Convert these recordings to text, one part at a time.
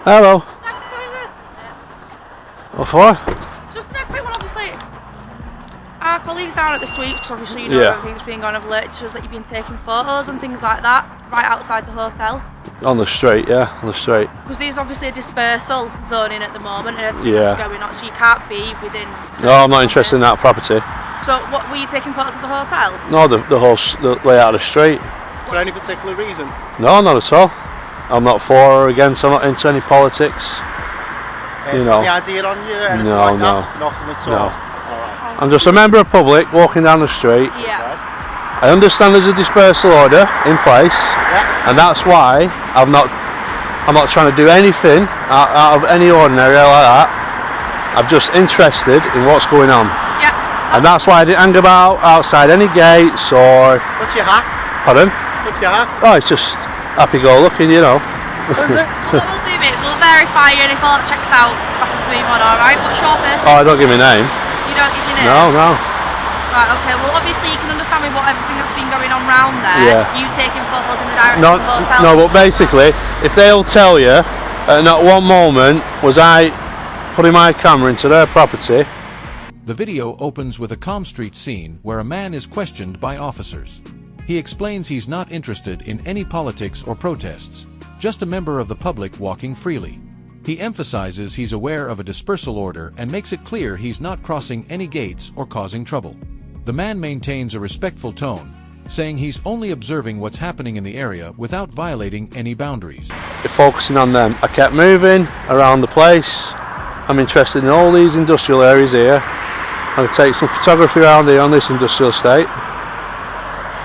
Hello. What for? Just a quick one, obviously. Our colleagues down at the suite, because obviously you know everything's been going, have alerted to us that you've been taking photos and things like that right outside the hotel. On the street, yeah, on the street. Because there's obviously a dispersal zone in at the moment and everything that's going on, so you can't be within. No, I'm not interested in that property. So, what were you taking photos of the hotel? No, the layout of the street. For any particular reason? No, not at all. I'm not for or against. I'm not into any politics. You know. Any idea on you? Anything No, like no. that? Nothing at all. No. Alright. I'm just a member of public walking down the street. Yeah. I understand there's a dispersal order in place, and that's why I'm not trying to do anything out of any ordinary like that. I'm just interested in what's going on. Yeah. And that's why I didn't hang about outside any gates or... What's your hat? Pardon? What's your hat? Oh, it's just happy-go-lucky, you know. Well, what we'll do is we'll verify you and if all that checks out, back to move on, alright? What's your first name? Oh, don't give me a name. You don't give your name? No, no. Right, okay, well obviously you can understand with what everything that's been going on round there, you taking photos in the direction of the hotel. No, but basically, if they'll tell you, at not one moment was I putting my camera into their property. The video opens with a calm street scene where a man is questioned by officers. He explains he's not interested in any politics or protests, just a member of the public walking freely. He emphasizes he's aware of a dispersal order and makes it clear he's not crossing any gates or causing trouble. The man maintains a respectful tone, saying he's only observing what's happening in the area without violating any boundaries. Focusing on them. I kept moving around the place. I'm interested in all these industrial areas here. I'm going to take some photography around here on this industrial estate.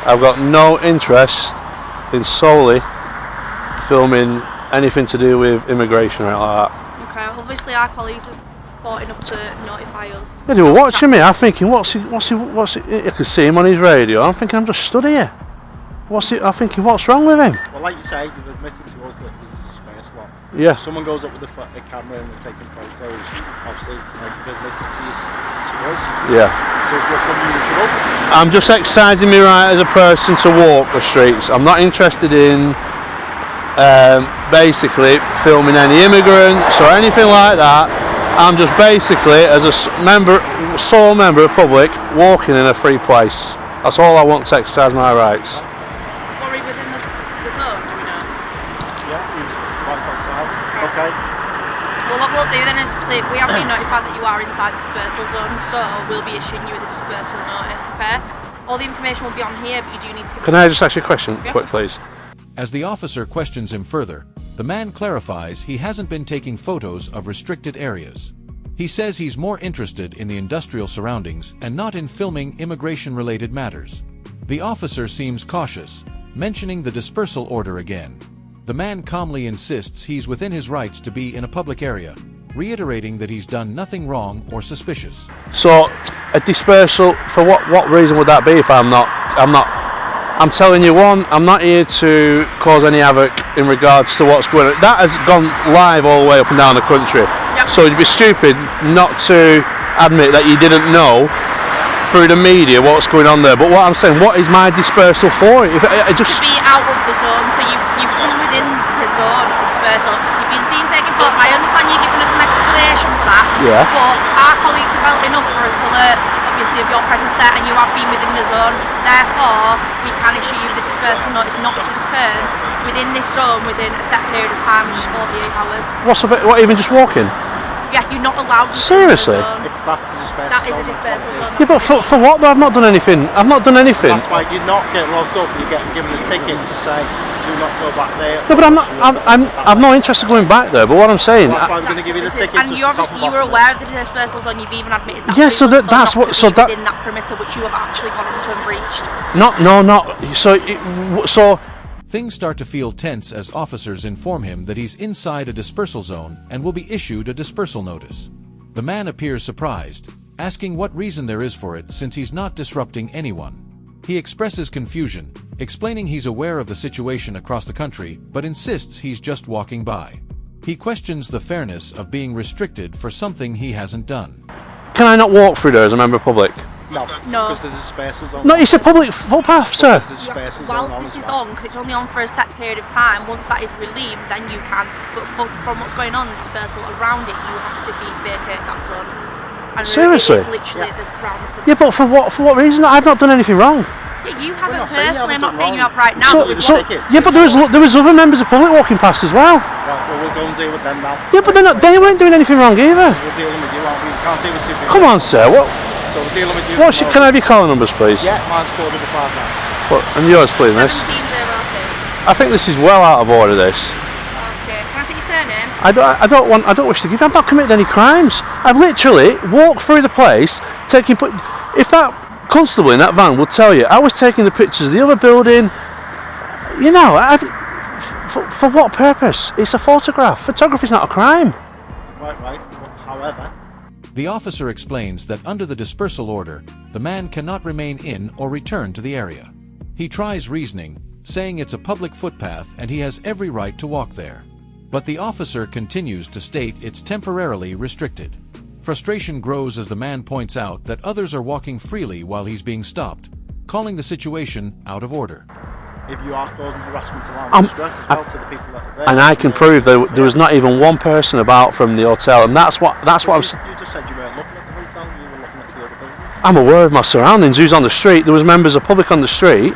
I've got no interest in solely filming anything to do with immigration or like that. Okay, well, obviously our colleagues have fought enough to notify us. Yeah, they were watching me. I'm thinking, what's he? I can see him on his radio. I'm thinking, I'm just stood here. I'm thinking, what's wrong with him? Well, like you say, you've admitted to us that there's a dispersal. Yeah. If someone goes up with a camera and they're taking photos, obviously, like you've admitted to us. Yeah. So it's what's unusual. I'm just exercising my right as a person to walk the streets. I'm not interested in basically filming any immigrants or anything like that. I'm just basically, as a sole member of public, walking in a free place. That's all I want to exercise my rights. Worry within the zone, do we know? Yeah, he's right outside. Okay. Well, what we'll do then is we have been notified that you are inside the dispersal zone, so we'll be issuing you with a dispersal notice, okay? All the information will be on here, but you do need to... Can I just ask you a question, quick please? As the officer questions him further, the man clarifies he hasn't been taking photos of restricted areas. He says he's more interested in the industrial surroundings and not in filming immigration-related matters. The officer seems cautious, mentioning the dispersal order again. The man calmly insists he's within his rights to be in a public area, reiterating that he's done nothing wrong or suspicious. So, a dispersal, for what reason would that be if I'm telling you, one, I'm not here to cause any havoc in regards to what's going on. That has gone live all the way up and down the country. Yep. So it'd be stupid not to admit that you didn't know through the media what's going on there. But what I'm saying, what is my dispersal for? If I just To be out of the zone, so you've come within the zone of dispersal. You've been seen taking photos. I understand you're giving us an explanation for that. Yeah. But our colleagues have felt enough for us to learn, obviously, of your presence there, and you have been within the zone. Therefore, we can issue you the dispersal notice not to return within this zone within a set period of time, which is 48 hours. what, even just walking? Yeah, you're not allowed to. Seriously? That's a dispersal. That is a dispersal zone. Yeah, but for what? I've not done anything. I've not done anything. That's why you're not getting locked up. You're getting given a ticket to say, do not go back there. No, but I'm not interested in going back there. But what I'm saying, That's why I'm going to give you the ticket. And you obviously were aware of the dispersal zone. You've even admitted that. Yeah, so that's what. So that within that perimeter, which you have actually gone into and breached. not. So. Things start to feel tense as officers inform him that he's inside a dispersal zone and will be issued a dispersal notice. The man appears surprised, asking what reason there is for it since he's not disrupting anyone. He expresses confusion, explaining he's aware of the situation across the country but insists he's just walking by. He questions the fairness of being restricted for something he hasn't done. Can I not walk through there as a member of public? No. No. Because there's dispersal zone. No, it's a public footpath, sir. There's a dispersal zone Whilst on this as is well. on, because it's only on for a set period of time, once that is relieved, then you can. But from what's going on, the dispersal around it, you have to vacate that zone. And Seriously? It is literally round the Yeah, but for what reason? I've not done anything wrong. Yeah, you haven't not saying you personally, I'm haven't not saying done you have right now. So, but we've so got- yeah, but there was other members of public walking past as well. Well, we'll go and deal with them now. Yeah, but they weren't doing anything wrong either. We're dealing with you, aren't we? We can't deal with two people. Come on, sir. So we're dealing with you. Can I have your call numbers, please? Yeah, mine's 455 now. And yours, please, miss. 1702. I think this is well out of order. This. Okay, can I take your surname? I don't wish to give. I've not committed any crimes. I've literally walked through the place, taking. If that constable in that van would tell you, I was taking the pictures of the other building. You know, for what purpose? It's a photograph. Photography's not a crime. Right. However, The officer explains that under the dispersal order, the man cannot remain in or return to the area. He tries reasoning, saying it's a public footpath and he has every right to walk there. But the officer continues to state it's temporarily restricted. Frustration grows as the man points out that others are walking freely while he's being stopped, calling the situation out of order. if you are causing harassment, alarm, and distress as well to the people that are there. And I can prove there was not even one person about from the hotel, and that's what I'm. You just said you weren't looking at the hotel, you were looking at the other buildings. I'm aware of my surroundings. Who's on the street? There was members of public on the street,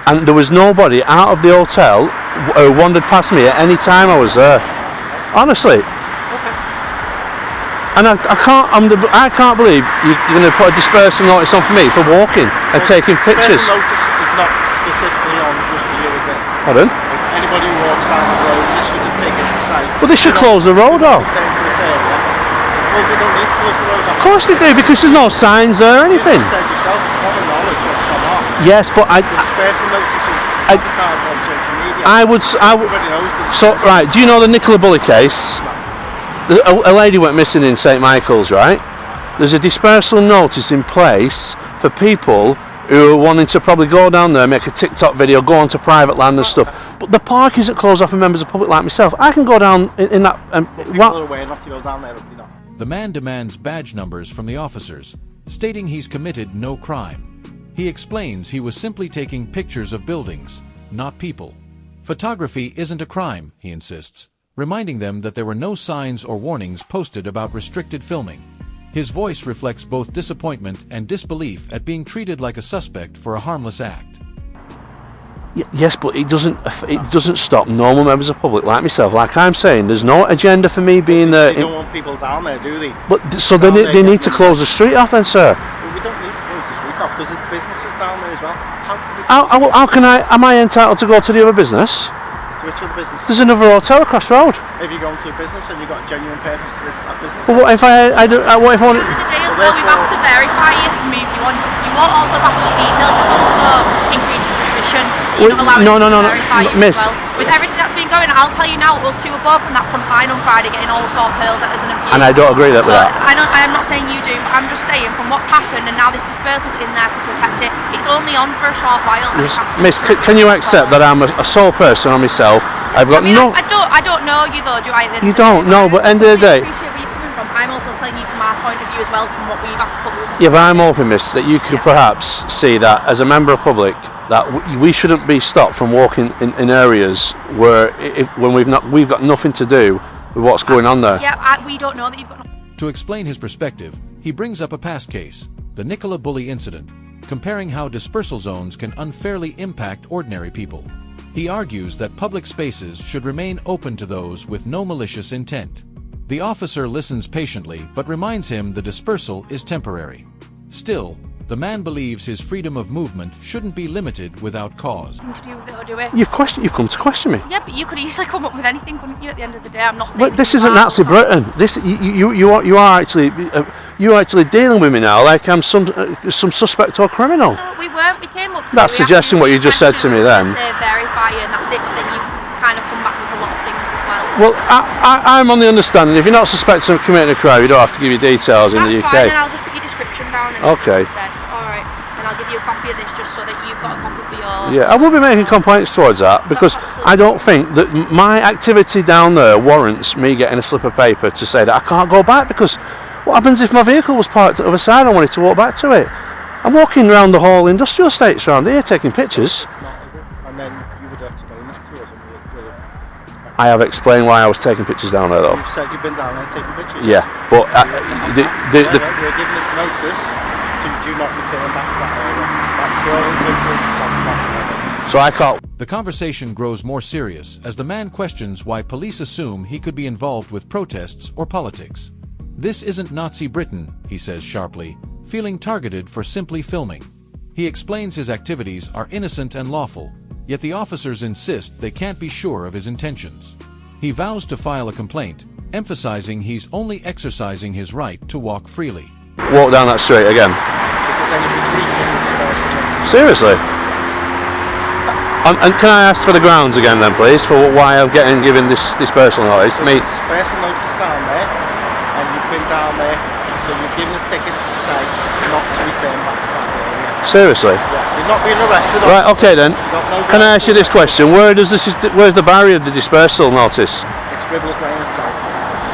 and there was nobody out of the hotel who wandered past me at any time I was there. Honestly. And I can't believe you're going to put a dispersal notice on for me for walking and taking pictures. Dispersal notice is not specifically on just for you, is it? Pardon? It's anybody who walks down the road, they should have taken to site. Well, they should close the road off. Return to this area. Well, they don't need to close the road off. Of course they do, because there's no signs there or anything. You just said yourself, it's common knowledge what's gone on. Yes, but The dispersal notice is advertised on social media. Everybody knows this. So, right, do you know the Nicola Bully case? A lady went missing in St Michael's, right? There's a dispersal notice in place for people who are wanting to probably go down there, make a TikTok video, go onto private land and stuff. But the park isn't closed off for members of public like myself. I can go down in that. People are aware not to go down there, you know. The man demands badge numbers from the officers, stating he's committed no crime. He explains he was simply taking pictures of buildings, not people. Photography isn't a crime, he insists, reminding them that there were no signs or warnings posted about restricted filming. His voice reflects both disappointment and disbelief at being treated like a suspect for a harmless act. Yes, but it doesn't stop normal members of public like myself. Like I'm saying, there's no agenda for me being there. They don't want people down there, do they? But so they need to close the street off then, sir. Well, we don't need to close the street off because there's businesses down there as well. How can I? Am I entitled to go to the other business? To which other business? There's another hotel across the road. If you go into a business and you've got a genuine purpose to visit that business. But what if what if I want? At the end of the day as well, we've asked to verify you to move you on. You won't also pass on details, which also increases suspicion. You're not allowing No, to verify you miss. as well. With everything that's been going on, I'll tell you now, us two were both from that front line on Friday getting all sorts hurled at us and abused. And I don't agree with that. I am not saying you do, but I'm just saying from what's happened and now this dispersal's in there to protect it, it's only on for a short while. And it has to Miss, be can you accept that I'm a sole person on myself? I've got I don't know you though, do I? You don't know, but end of the day. I appreciate where you're coming from. I'm also telling you from our point of view as well, from what we've had to put with. Yeah, but I'm hoping, miss, that you could perhaps see that as a member of public, that we shouldn't be stopped from walking in areas where when we've got nothing to do with what's going on there. Yeah, we don't know that you've got. To explain his perspective, he brings up a past case, the Nicola Bully incident, comparing how dispersal zones can unfairly impact ordinary people. He argues that public spaces should remain open to those with no malicious intent. The officer listens patiently but reminds him the dispersal is temporary. Still, the man believes his freedom of movement shouldn't be limited without cause. Nothing to do with it or do it. You've come to question me. Yeah, but you could easily come up with anything, couldn't you? At the end of the day, I'm not saying. But this isn't Nazi Britain. This you are actually dealing with me now like I'm some suspect or criminal. No, we weren't. We came up. That's suggesting what you just said to me then. Say verify you and that's it. But then you've kind of come back with a lot of things as well. Well, I'm on the understanding if you're not suspected of committing a crime, you don't have to give your details in the UK. That's fine, and I'll just put your description down. And Okay. instead. All right, and I'll give you a copy of this just so that you've got a copy for your. Yeah, I will be making complaints towards that because I don't think that my activity down there warrants me getting a slip of paper to say that I can't go back, because what happens if my vehicle was parked at the other side and I wanted to walk back to it? I'm walking around the whole industrial estates around here taking pictures. It's not, is it? And then you would explain that to us. And I have explained why I was taking pictures down there though. you've said you've been down there taking pictures. Yeah, but We're giving us notice to do not return back to that area. That's pure and simple. It's on the bottom. so I can't. The conversation grows more serious as the man questions why police assume he could be involved with protests or politics. This isn't Nazi Britain, he says sharply, feeling targeted for simply filming. He explains his activities are innocent and lawful, yet the officers insist they can't be sure of his intentions. He vows to file a complaint, emphasizing he's only exercising his right to walk freely. Walk down that street again. Because then you'd be breaching the dispersal. Seriously? And can I ask for the grounds again then, please, for why I'm given this dispersal notice? There's a dispersal notice down there, and you've been down there, so you've given a ticket to say not to return back to that area. Seriously? Yeah, you're not being arrested. Right, okay then. No Can I ask you this question? Where's the barrier of the dispersal notice? It's Ribbles Lane itself.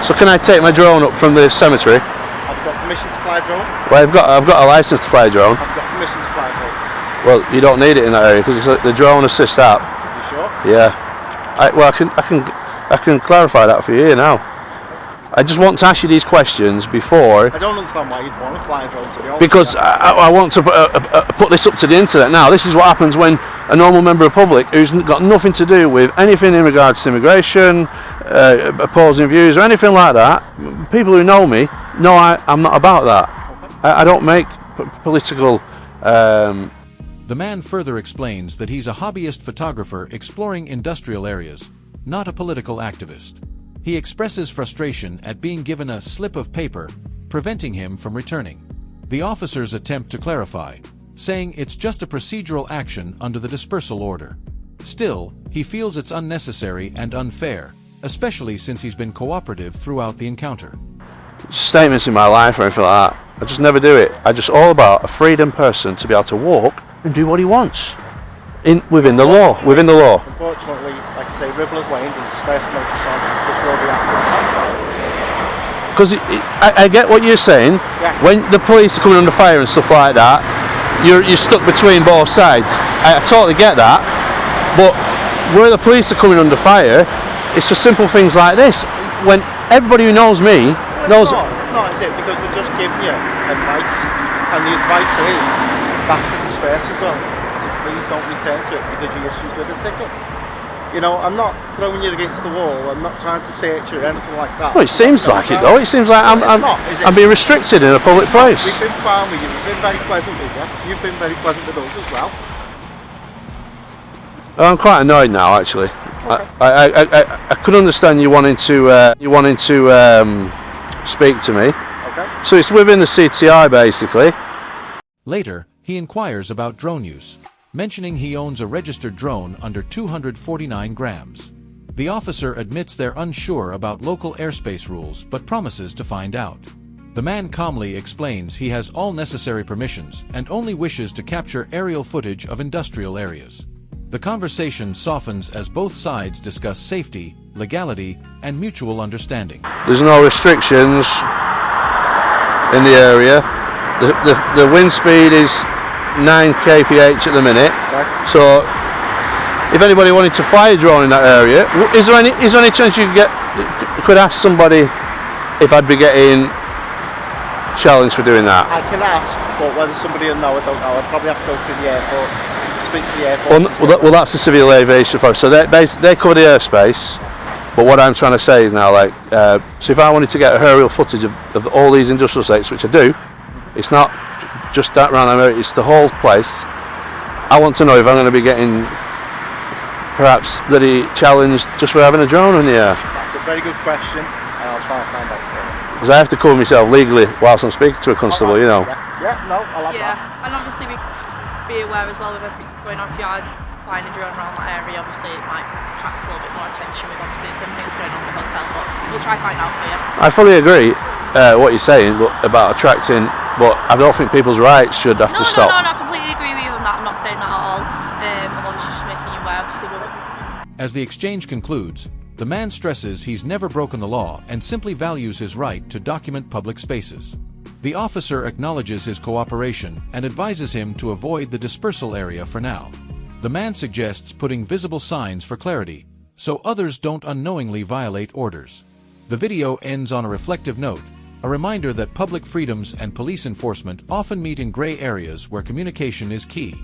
So can I take my drone up from the cemetery? I've got permission to fly drone. Well, I've got a license to fly a drone. I've got permission to fly drone. Well, you don't need it in that area because it's the drone assist app. You sure? Yeah. I can clarify that for you here now. I just want to ask you these questions before. I don't understand why you'd want to fly a drone to be honest. Because I want to put this up to the internet now. This is what happens when a normal member of the public who's got nothing to do with anything in regards to immigration, opposing views or anything like that, people who know me know I'm not about that. I don't make political... The man further explains that he's a hobbyist photographer exploring industrial areas, not a political activist. He expresses frustration at being given a slip of paper, preventing him from returning. The officers attempt to clarify, saying it's just a procedural action under the dispersal order. Still, he feels it's unnecessary and unfair, especially since he's been cooperative throughout the encounter. Statements in my life or anything like that. I just never do it. I'm just all about a freedom person to be able to walk and do what he wants. Within the law. Unfortunately, like I say, Ribbles Lane, there's a dispersal notice on which will be active. Because I get what you're saying. Yeah. When the police are coming under fire and stuff like that, you're stuck between both sides. I totally get that. But where the police are coming under fire, it's for simple things like this. When everybody who knows me knows... It's not, is it? Because we're just giving you advice. And the advice is, that's a dispersal zone. Please don't return to it because you issued with a ticket. You know, I'm not throwing you against the wall. I'm not trying to search you or anything like that. Well, it seems like it though. It seems like I'm being restricted in a public place. We've been fine with you. We've been very pleasant with you. You've been very pleasant with us as well. I'm quite annoyed now, actually. Okay. I could understand you wanting to speak to me. Okay. So it's within the CTI, basically. Later, he inquires about drone use, mentioning he owns a registered drone under 249 grams. The officer admits they're unsure about local airspace rules but promises to find out. The man calmly explains he has all necessary permissions and only wishes to capture aerial footage of industrial areas. The conversation softens as both sides discuss safety, legality, and mutual understanding. There's no restrictions in the area. The wind speed is 9 kph at the minute. Right. So if anybody wanted to fly a drone in that area, is there any chance you could ask somebody if I'd be getting challenged for doing that? I can ask, but whether somebody will know, I don't know. I'd probably have to go through the airport, speak to the airport. Well, that's the Civil Aviation Force. So they cover the airspace. But what I'm trying to say is now, so if I wanted to get aerial footage of all these industrial sites, which I do, it's not just that round area, it's the whole place. I want to know if I'm going to be getting perhaps bloody challenged just for having a drone in the air. That's a very good question, and I'll try and find out for you. Because I have to cover myself legally whilst I'm speaking to a constable, you know. Yeah, no, I'll have that. Yeah, and obviously be aware as well with everything that's going on. If you are flying a drone around that area, obviously it might attract a little bit more attention with obviously some things going on in the hotel, but we'll try and find out for you. I fully agree what you're saying about attracting, but I don't think people's rights should have to stop. No, I completely agree with you on that. I'm not saying that at all. I'm obviously just making you aware, obviously. As the exchange concludes, the man stresses he's never broken the law and simply values his right to document public spaces. The officer acknowledges his cooperation and advises him to avoid the dispersal area for now. The man suggests putting visible signs for clarity, so others don't unknowingly violate orders. The video ends on a reflective note, a reminder that public freedoms and police enforcement often meet in gray areas where communication is key.